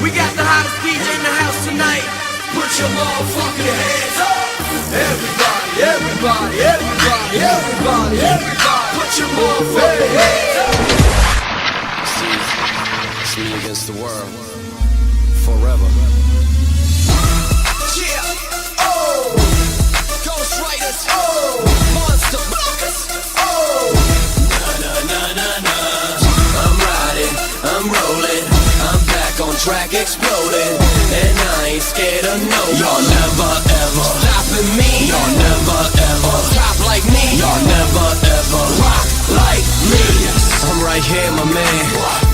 We got the hottest DJ in the house tonight. Put your motherfucking hands up. Everybody, everybody, everybody, everybody, everybody. Put your motherfucking hands up. It's me against the world. Forever. Yeah. Oh. Ghost Riders. Oh. Monster Blockers. Oh. Na. I'm riding, I'm rolling, I'm back on track exploding, and I ain't scared of no one. Y'all never ever stopping me. Y'all never ever top like me. Y'all never ever rock like me. I'm right here, my man.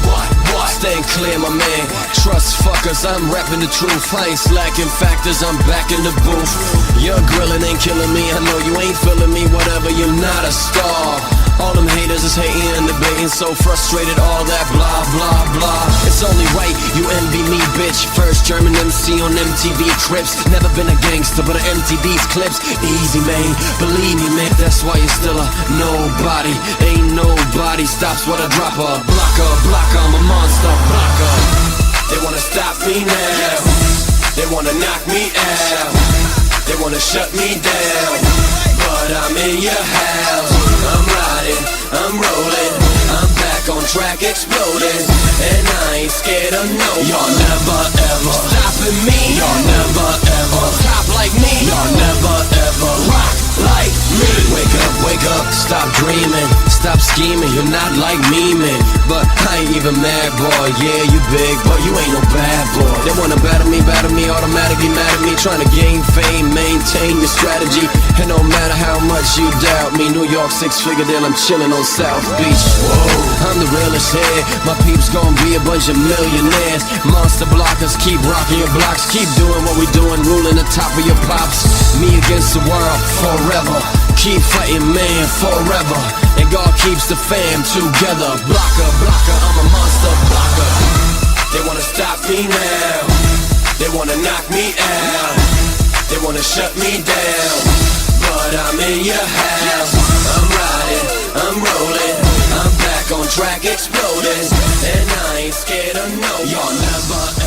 What? Staying clear, my man. Trust fuckers, I'm rapping the truth. I ain't slacking factors, I'm back in the booth. Your grilling ain't killing me. I know you ain't feeling me. Whatever, you're not a star. All them haters is hating and debating, so frustrated, all that blah, blah, blah. It's only right you envy me, bitch. First German MC on MTV Crips. Never been a gangster, but I empty these clips. Easy, man, believe me, man. That's why you're still a nobody. Ain't nobody stops what I drop a blocker, I'm a monster blocker. They wanna stop me now. They wanna knock me out. They wanna shut me down. But I'm in your house. I'm riding, I'm rolling, I'm back on track exploding, and I ain't scared of no one. Y'all never ever stopping me. Y'all never ever top like me. Y'all never ever rock like me. Wake up, stop dreaming, stop scheming. You're not like me, man. But I ain't even mad, boy. Yeah, you big, but you ain't no bad boy. They wanna battle me, automatically mad at me. Trying to gain fame, maintain your strategy. And no matter how much you doubt me, New York six-figure deal, I'm chillin' on South Beach. Whoa, I'm the realest here. My peeps gon' be a bunch of millionaires. Monster blockers, keep rocking your blocks. Keep doing what we doing, ruling the top of your pops. Me against the world, forever. Keep fighting, man, forever. And God keeps the fam together. Blocker, I'm a monster blocker. They wanna stop me now. They wanna knock me out. They wanna shut me down. But I'm in your house. I'm riding, I'm rolling, I'm back on track exploding, and I ain't scared of no one. Y'all never